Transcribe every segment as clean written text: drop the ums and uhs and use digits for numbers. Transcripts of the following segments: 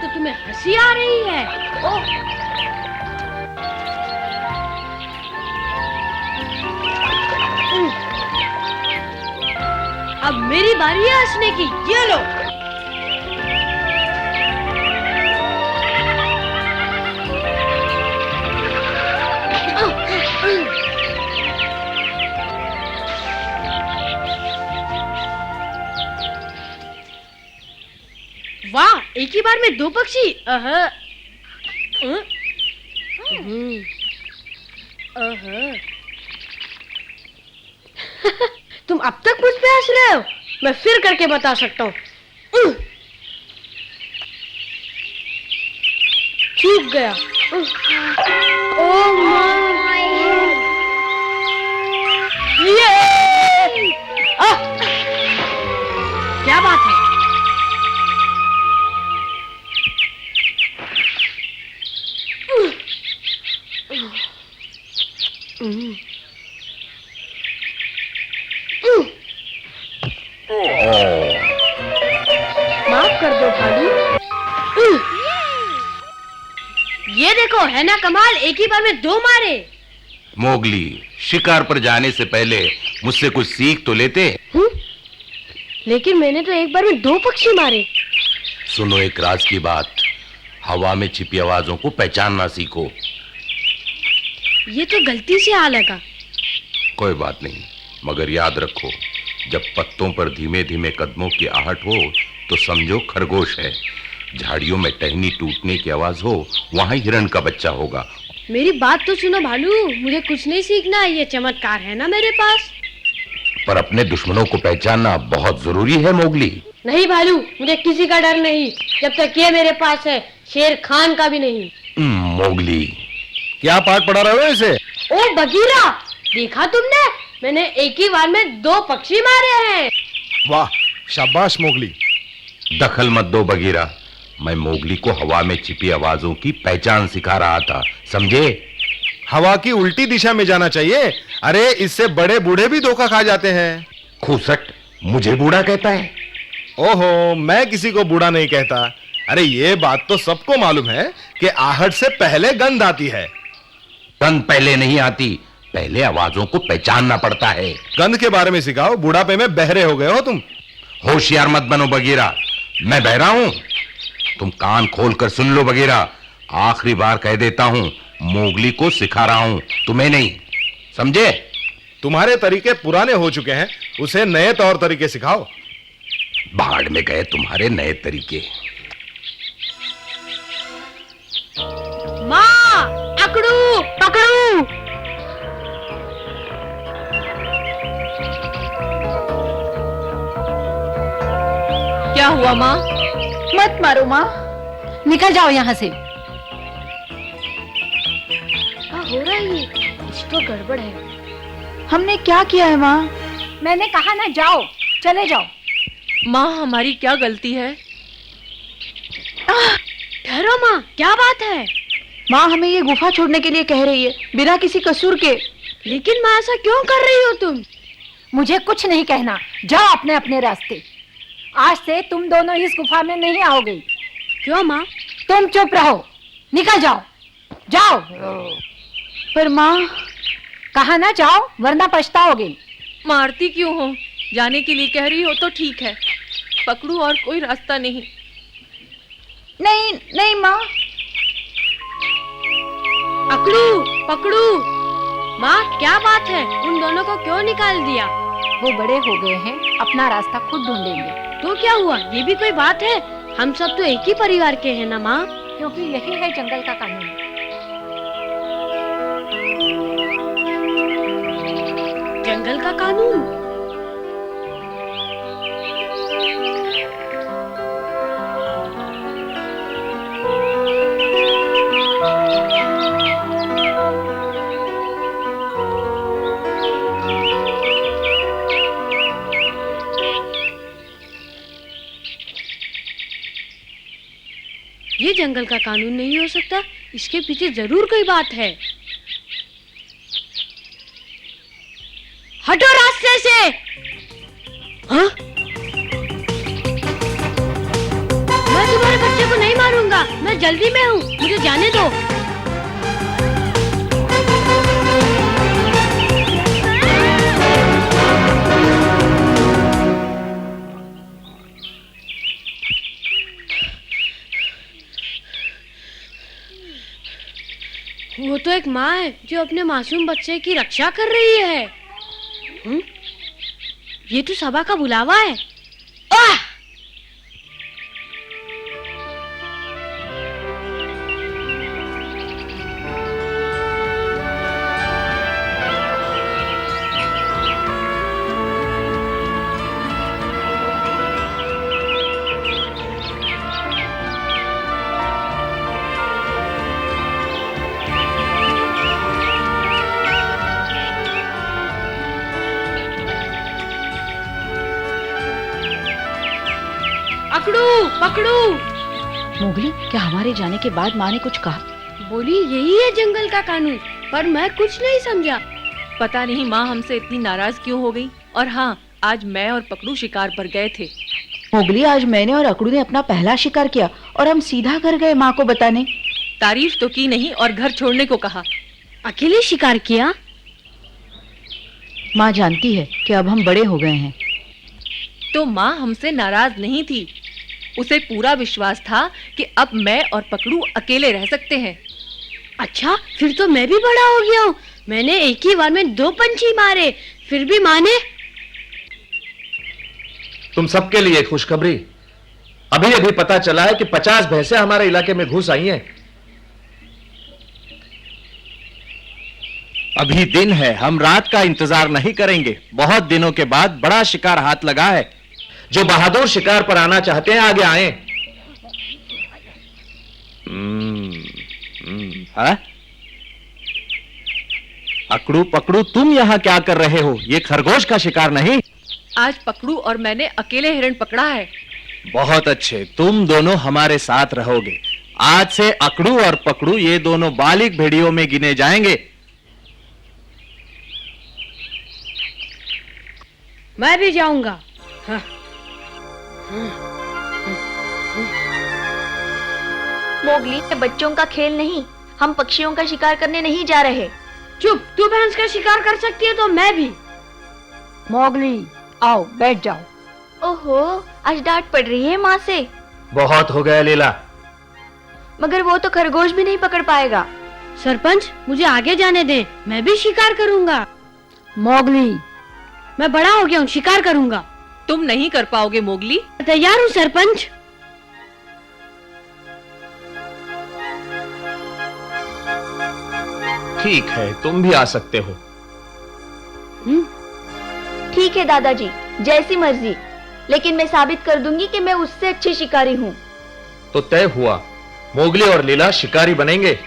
तो तुम्हें हंसी आ रही है। ओह, अब मेरी बारी है हंसने की। ये लो। वाह, एक ही बार में दो पक्षी। तुम अब तक मुझ पे हंस रहे हो? मैं फिर करके बता सकता हूँ। चूक गया। ओह माय, ये क्या बात है? माफ कर दो भालू। ये देखो, है ना कमाल, एक ही बार में दो मारे। मोगली, शिकार पर जाने से पहले मुझसे कुछ सीख तो लेते। लेकिन मैंने तो एक बार में दो पक्षी मारे। सुनो एक राज की बात, हवा में छिपी आवाजों को पहचानना सीखो। ये तो गलती से आ लगा। कोई बात नहीं, मगर याद रखो, जब पत्तों पर धीमे धीमे कदमों की आहट हो तो समझो खरगोश है। झाड़ियों में टहनी टूटने की आवाज हो, वहां हिरण का बच्चा होगा। मेरी बात तो सुनो भालू, मुझे कुछ नहीं सीखना, ये चमत्कार है ना मेरे पास। पर अपने दुश्मनों को पहचानना बहुत जरूरी है मोगली। नहीं भालू, मुझे किसी का डर नहीं, जब तक ये मेरे पास है, शेर खान का भी नहीं। मोगली, क्या पाठ पढ़ा रहे हो इसे? ओ बगीरा, देखा तुमने, मैंने एक ही बार में दो पक्षी मारे हैं। वाह, शाबाश मोगली। दखल मत दो बगीरा, मैं मोगली को हवा में छिपी आवाजों की पहचान सिखा रहा था, समझे? हवा की उल्टी दिशा में जाना चाहिए। अरे इससे बड़े बूढ़े भी धोखा खा जाते हैं। खूसट, मुझे बूढ़ा कहता है? ओहो, मैं किसी को बूढ़ा नहीं कहता। अरे ये बात तो सबको मालूम है कि आहट से पहले गंध आती है। गंध पहले नहीं आती, पहले आवाजों को पहचानना पड़ता है। गंध के बारे में सिखाओ, बुढ़ापे में बहरे हो गए हो तुम। होशियार मत बनो बगीरा, मैं बहरा हूं। तुम कान खोलकर सुन लो बगीरा, आखिरी बार कह देता हूं, मोगली को सिखा रहा हूं, तुम्हें नहीं, समझे? तुम्हारे तरीके पुराने हो चुके हैं, उसे नए तौर तरीके सिखाओ। भाड़ में गए तुम्हारे नए तरीके। माँ, अकड़ू, पकड़ू। क्या हुआ माँ? मत मारो माँ, निकल जाओ यहाँ से। क्या हो रहा है ये? कुछ तो गड़बड़ है। हमने क्या किया है माँ? मैंने कहा ना जाओ, चले जाओ। माँ, हमारी क्या गलती है? ठहरो माँ, क्या बात है? माँ हमें ये गुफा छोड़ने के लिए कह रही है, बिना किसी कसूर के। लेकिन माँ, ऐसा क्यों कर रही हो तुम? मुझे कुछ नहीं कहना, जाओ अपने अपने रास्ते। आज से तुम दोनों इस गुफा में नहीं आओगे। क्यों माँ? तुम चुप रहो, निकल जाओ, जाओ। पर माँ, कहा ना जाओ, वरना पछताओगे। मारती क्यों हो? जाने के लिए कह रही हो तो ठीक है, पकड़ू, और कोई रास्ता नहीं। नहीं नहीं माँ। अकड़ू, पकड़ू। माँ, क्या बात है? उन दोनों को क्यों निकाल दिया? वो बड़े हो गए हैं, अपना रास्ता खुद ढूंढेंगे। तो क्या हुआ? ये भी कोई बात है? हम सब तो एक ही परिवार के हैं ना माँ। क्योंकि यही है जंगल का कानून। जंगल का कानून? ये जंगल का कानून नहीं हो सकता, इसके पीछे जरूर कोई बात है। हटो रास्ते से। हाँ? मैं तुम्हारे बच्चे को नहीं मारूंगा, मैं जल्दी में हूँ, मुझे जाने दो। वो तो एक माँ है जो अपने मासूम बच्चे की रक्षा कर रही है। ये तो सभा का बुलावा है। आह! पकड़ू पकड़ू। मोगली, क्या हमारे जाने के बाद माँ ने कुछ कहा? बोली यही है जंगल का कानून, पर मैं कुछ नहीं समझा। पता नहीं माँ हमसे इतनी नाराज क्यों हो गई। और हाँ, आज मैं और पकड़ू शिकार पर गए थे। मोगली, आज मैंने और अकड़ू ने अपना पहला शिकार किया और हम सीधा घर गए माँ को बताने। तारीफ तो की नहीं और घर छोड़ने को कहा। अकेले शिकार किया? माँ जानती है कि अब हम बड़े हो गए हैं। तो माँ हमसे नाराज नहीं थी। उसे पूरा विश्वास था कि अब मैं और पकड़ू अकेले रह सकते हैं। अच्छा, फिर तो मैं भी बड़ा हो गया हूँ। मैंने एक ही बार में 2 पंछी मारे, फिर भी माँ ने। तुम सबके लिए खुशखबरी, अभी अभी पता चला है कि 50 भैंसें हमारे इलाके में घुस आई हैं। अभी दिन है, हम रात का इंतजार नहीं करेंगे। बहुत दिनों के बाद बड़ा शिकार हाथ लगा है। जो बहादुर शिकार पर आना चाहते हैं आगे आए। हाँ? अकड़ू पकड़ू, तुम यहाँ क्या कर रहे हो? ये खरगोश का शिकार नहीं। आज पकड़ू और मैंने अकेले हिरण पकड़ा है। बहुत अच्छे, तुम दोनों हमारे साथ रहोगे। आज से अकड़ू और पकड़ू ये दोनों बालिग भेड़ियों में गिने जाएंगे। मैं भी जाऊंगा। हाँ। मोगली, ये बच्चों का खेल नहीं, हम पक्षियों का शिकार करने नहीं जा रहे। चुप, तू भैंस का शिकार कर सकती है तो मैं भी। मोगली, आओ बैठ जाओ। ओहो, आज डांट पड़ रही है माँ से। बहुत हो गया लीला। मगर वो तो खरगोश भी नहीं पकड़ पाएगा। सरपंच, मुझे आगे जाने दे, मैं भी शिकार करूंगा। मोगली, मैं बड़ा हो गया हूँ, शिकार करूंगा। तुम नहीं कर पाओगे मोगली। तैयार हूँ सरपंच। ठीक है, तुम भी आ सकते हो। ठीक है दादाजी, जैसी मर्जी, लेकिन मैं साबित कर दूंगी कि मैं उससे अच्छी शिकारी हूँ। तो तय हुआ, मोगली और लीला शिकारी बनेंगे।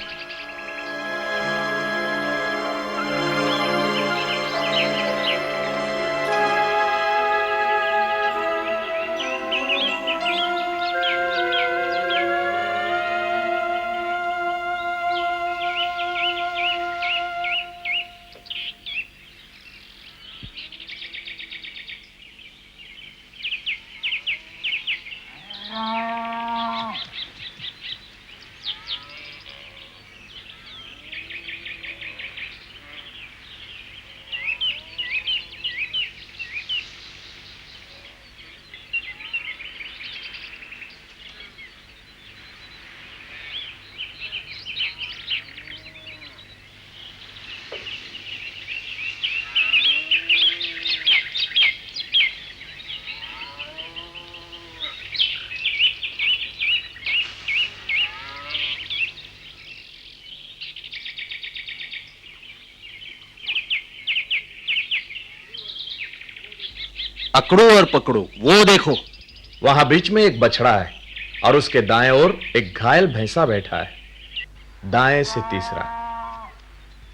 अकड़ू और पकड़ू, वो देखो, वहां बीच में एक बछड़ा है और उसके दाएं ओर एक घायल भैंसा बैठा है। दाएं से तीसरा,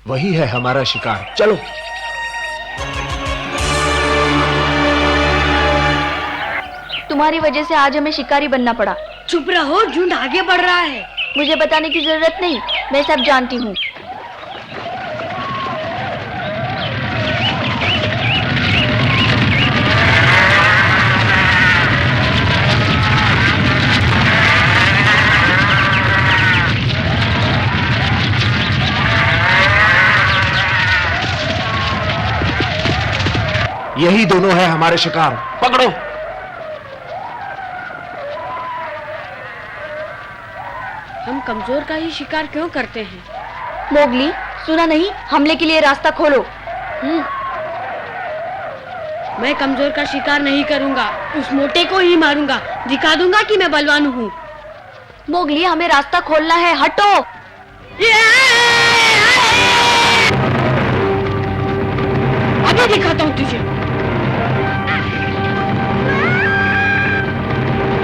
वही है हमारा शिकार। चलो। तुम्हारी वजह से आज हमें शिकारी बनना पड़ा। चुप रहो, झुंड आगे बढ़ रहा है। मुझे बताने की जरूरत नहीं, मैं सब जानती हूँ। यही दोनों है हमारे शिकार, पकड़ो। हम कमजोर का ही शिकार क्यों करते हैं? मोगली, सुना नहीं, हमले के लिए रास्ता खोलो। मैं कमजोर का शिकार नहीं करूंगा, उस मोटे को ही मारूंगा, दिखा दूंगा कि मैं बलवान हूँ। मोगली, हमें रास्ता खोलना है, हटो। अभी दिखाता हूँ तुझे।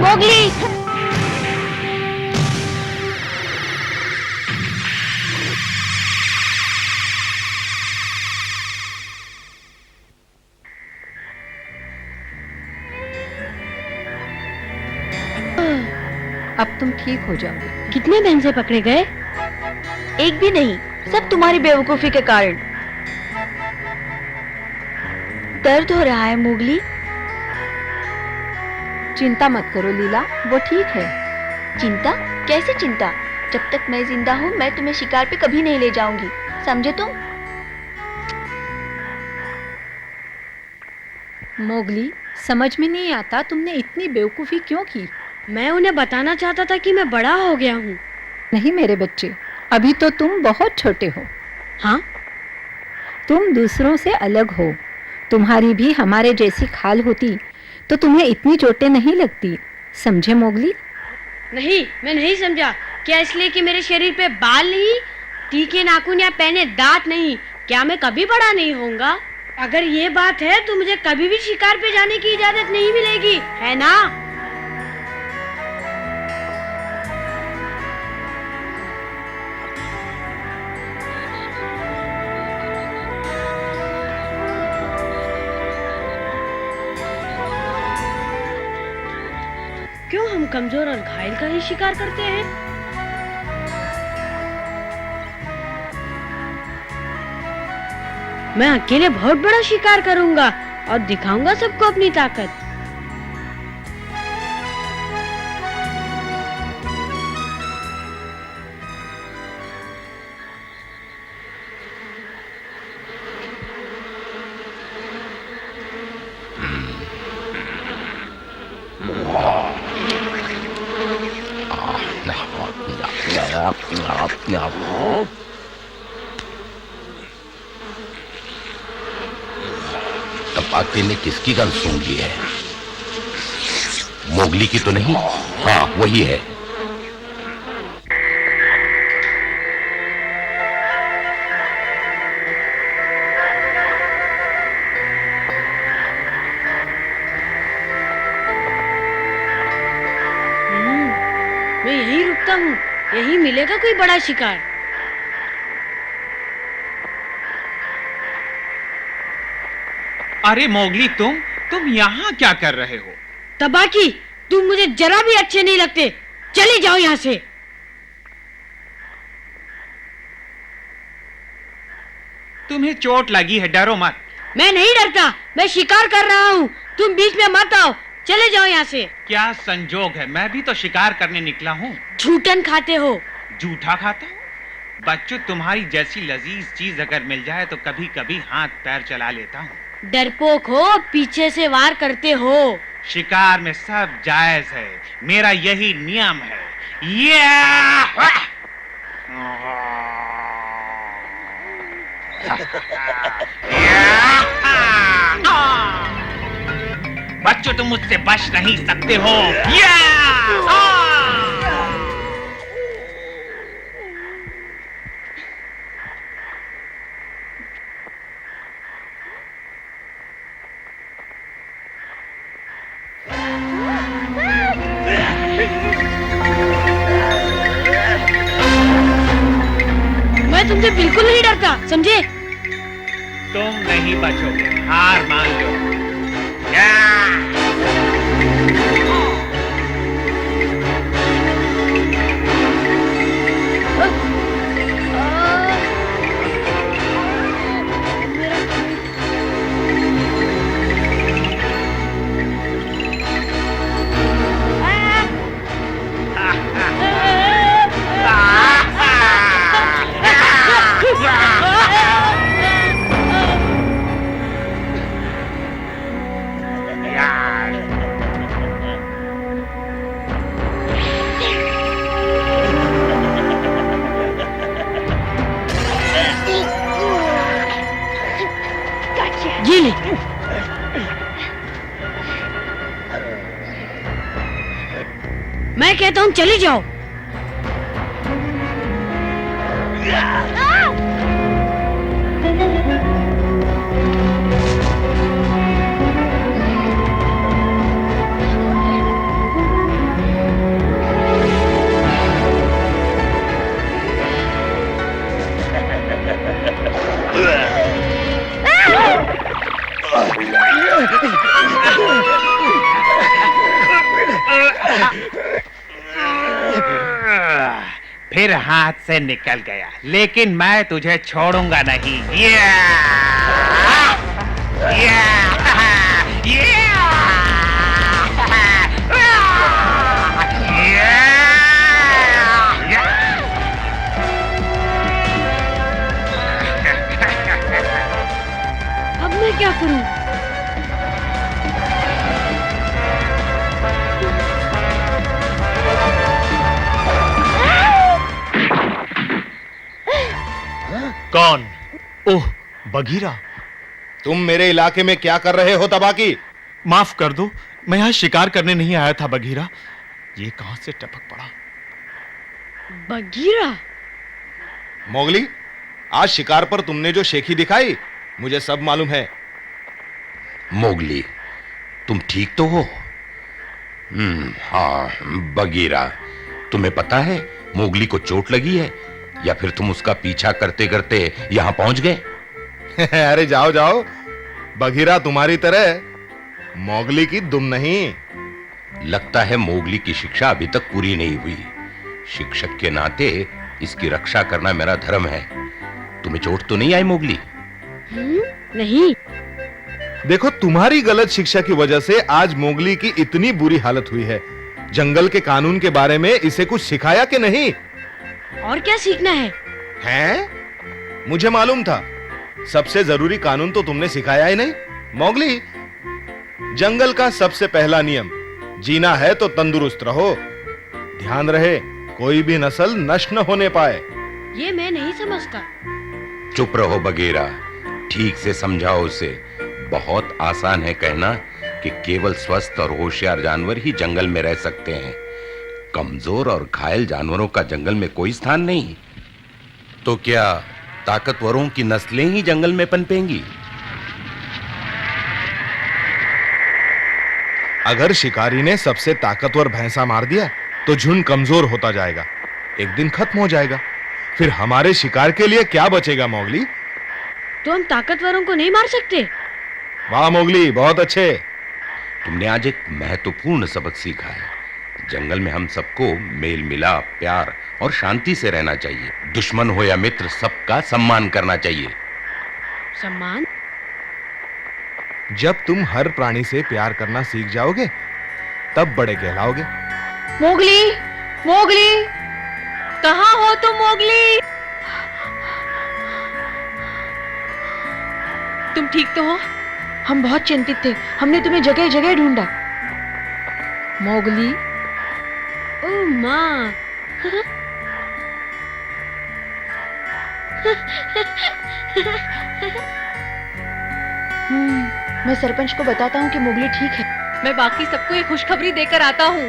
मोगली, अब तुम ठीक हो जाओगे। कितने भैंसे पकड़े गए? एक भी नहीं, सब तुम्हारी बेवकूफी के कारण। दर्द हो रहा है मोगली? चिंता मत करो लीला, वो ठीक है। चिंता? कैसे चिंता? जब तक मैं जिंदा हूँ मैं तुम्हें शिकार पे कभी नहीं ले जाऊंगी, समझे तुम? मोगली, समझ में नहीं आता तुमने इतनी बेवकूफी क्यों की। मैं उन्हें बताना चाहता था कि मैं बड़ा हो गया हूँ। नहीं मेरे बच्चे, अभी तो तुम बहुत छोटे हो। हाँ? तुम दूसरों से अलग हो। तुम्हारी भी हमारे जैसी खाल होती तो तुम्हें इतनी चोटें नहीं लगती, समझे मोगली? नहीं, मैं नहीं समझा। क्या इसलिए कि मेरे शरीर पे बाल नहीं, तीखे नाखून या पहने दांत नहीं, क्या मैं कभी बड़ा नहीं होऊंगा? अगर ये बात है तो मुझे कभी भी शिकार पे जाने की इजाजत नहीं मिलेगी, है ना? क्यों हम कमजोर और घायल का ही शिकार करते हैं? मैं अकेले बहुत बड़ा शिकार करूंगा और दिखाऊंगा सबको अपनी ताकत। तपाके ने किसकी गन सूंघ ली है? मोगली की तो नहीं? हाँ, वही है। मैं यहीं रुकता हूँ, यहीं मिलेगा कोई बड़ा शिकार। अरे मोगली, तुम यहाँ क्या कर रहे हो? तबाकी, तुम मुझे जरा भी अच्छे नहीं लगते, चले जाओ यहाँ से। तुम्हें चोट लगी है, डरो मत। मैं नहीं डरता, मैं शिकार कर रहा हूँ, तुम बीच में मत आओ, चले जाओ यहाँ से। क्या संजोग है, मैं भी तो शिकार करने निकला हूँ। झूठन खाते हो। जूठा खाता हूँ? बच्चों, तुम्हारी जैसी लजीज चीज अगर मिल जाए तो कभी कभी हाथ पैर चला लेता हूँ। डरपोक हो, पीछे से वार करते हो। शिकार में सब जायज है, मेरा यही नियम है। बच्चों, तुम मुझसे बच नहीं सकते हो। मैं तुमसे बिल्कुल नहीं डरता, समझे? तुम नहीं बचोगे, हार मान लो। मैं कहता हूँ चली जाओ। फिर हाथ से निकल गया, लेकिन मैं तुझे छोड़ूंगा नहीं। या! या! या! या! अब मैं क्या करूं? कौन? ओह, बघीरा। तुम मेरे इलाके में क्या कर रहे हो तबाकी? माफ कर दो, मैं यहाँ शिकार करने नहीं आया था बघीरा। ये कहां से टपक पड़ा? बगीरा? मोगली, आज शिकार पर तुमने जो शेखी दिखाई, मुझे सब मालूम है। मोगली, तुम ठीक तो हो? हाँ बगीरा, तुम्हें पता है मोगली को चोट लगी है या फिर तुम उसका पीछा करते करते यहां पहुंच गए? अरे जाओ जाओ, बघीरा तुम्हारी तरह मोगली की दुम नहीं। लगता है मोगली की शिक्षा अभी तक पूरी नहीं हुई। शिक्षक के नाते इसकी रक्षा करना मेरा धर्म है। तुम्हें चोट तो नहीं आई मोगली? नहीं। देखो, तुम्हारी गलत शिक्षा की वजह से आज मोगली की इतनी बुरी हालत हुई है। जंगल के कानून के बारे में इसे कुछ सिखाया कि नहीं? और क्या सीखना है? हैं? मुझे मालूम था। सबसे जरूरी कानून तो तुमने सिखाया ही नहीं। मोगली, जंगल का सबसे पहला नियम, जीना है तो तंदुरुस्त रहो। ध्यान रहे कोई भी नस्ल नष्ट न होने पाए। ये मैं नहीं समझता। चुप रहो बगीरा, ठीक से समझाओ उसे। बहुत आसान है कहना कि केवल स्वस्थ और होशियार जानवर ही जंगल में रह सकते हैं। कमजोर और घायल जानवरों का जंगल में कोई स्थान नहीं। तो क्या ताकतवरों की नस्लें ही जंगल में पनपेंगी? अगर शिकारी ने सबसे ताकतवर भैंसा मार दिया तो झुंड कमजोर होता जाएगा, एक दिन खत्म हो जाएगा। फिर हमारे शिकार के लिए क्या बचेगा मोगली? तो हम ताकतवरों को नहीं मार सकते? वाह मोगली, बहुत अच्छे। तुमने आज एक महत्वपूर्ण सबक सीखा है। जंगल में हम सबको मेल मिलाप, प्यार और शांति से रहना चाहिए। दुश्मन हो या मित्र, सबका सम्मान करना चाहिए। सम्मान? जब तुम हर प्राणी से प्यार करना सीख जाओगे तब बड़े कहलाओगे। मोगली, मोगली, कहाँ हो तुम मोगली? तुम ठीक तो हो? हम बहुत चिंतित थे, हमने तुम्हें जगह जगह ढूंढा। मोगली, ओ माँ। मैं सरपंच को बताता हूँ कि मोगली ठीक है। मैं बाकी सबको ये खुशखबरी देकर आता हूँ।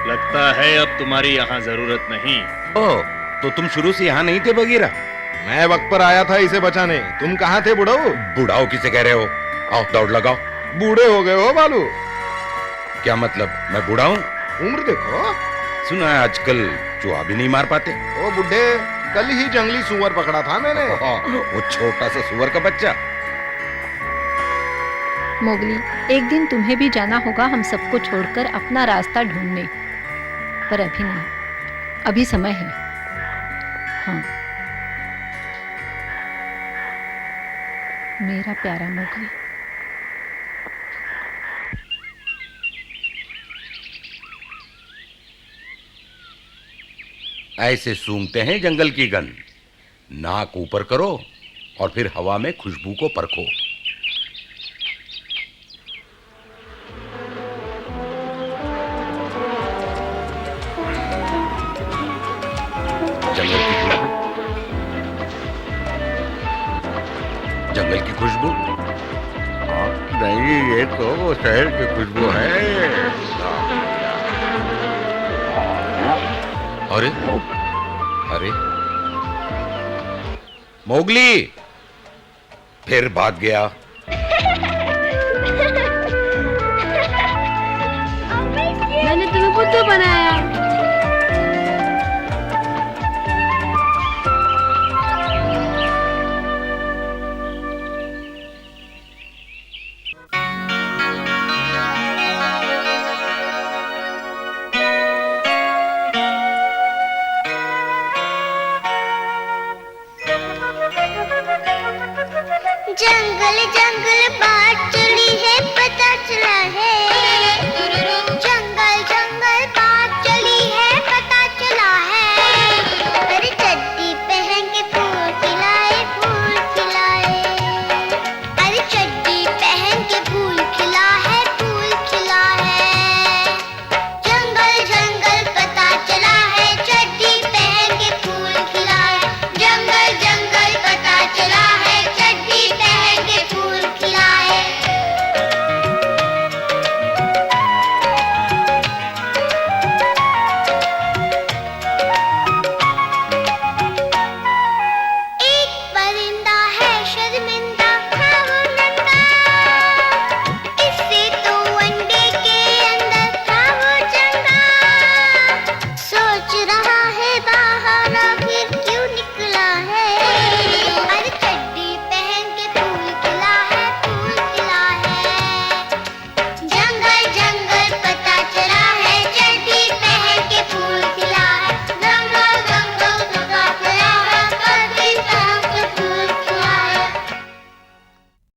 लगता है अब तुम्हारी यहाँ जरूरत नहीं। ओ, तो तुम शुरू से यहाँ नहीं थे बगीरा? मैं वक्त पर आया था इसे बचाने। तुम कहाँ थे बुढ़ाऊ? बुढ़ाओ किसे कह रहे हो? आओ दौड़ लगाओ। बूढ़े हो गए हो बालू। क्या मतलब, मैं बूढ़ा हूँ? उम्र देखो। सुना है आजकल चूहा भी नहीं मार पाते। ओ बुढ़े, कल ही जंगली सुअर पकड़ा था मैंने। वो छोटा सा सुअर का बच्चा। मोगली, एक दिन तुम्हें भी जाना होगा हम सबको छोड़कर अपना रास्ता ढूंढने, पर अभी नहीं, अभी समय है। हाँ मेरा प्यारा मोगली। ऐसे सूंघते हैं जंगल की गंध। नाक ऊपर करो और फिर हवा में खुशबू को परखो। जंगल की खुशबू? हाँ, नहीं, ये तो शहर की खुशबू है। अरे अरे मोगली फिर भाग गया।